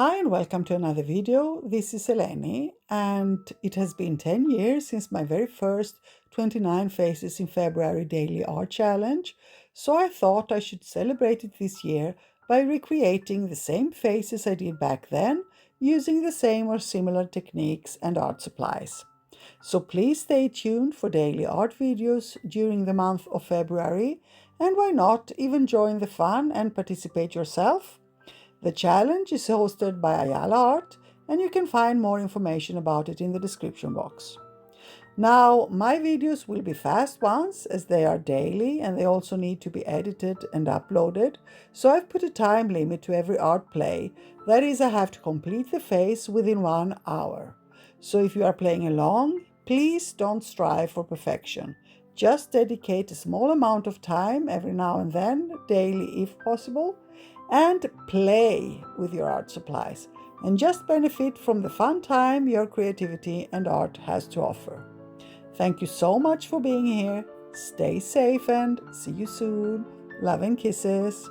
Hi and welcome to another video. This is Eleni and it has been 10 years since my very first 29 Faces in February daily art challenge, so I thought I should celebrate it this year by recreating the same faces I did back then using the same or similar techniques and art supplies. So please stay tuned for daily art videos during the month of February, and why not even join the fun and participate yourself? The challenge is hosted by Ayala Art, and you can find more information about it in the description box. Now, my videos will be fast ones as they are daily and they also need to be edited and uploaded, so I've put a time limit to every art play. That is, I have to complete the face within 1 hour. So if you are playing along, please don't strive for perfection. Just dedicate a small amount of time every now and then, daily if possible, and play with your art supplies and just benefit from the fun time your creativity and art has to offer. Thank you so much for being here. Stay safe and see you soon. Love and kisses.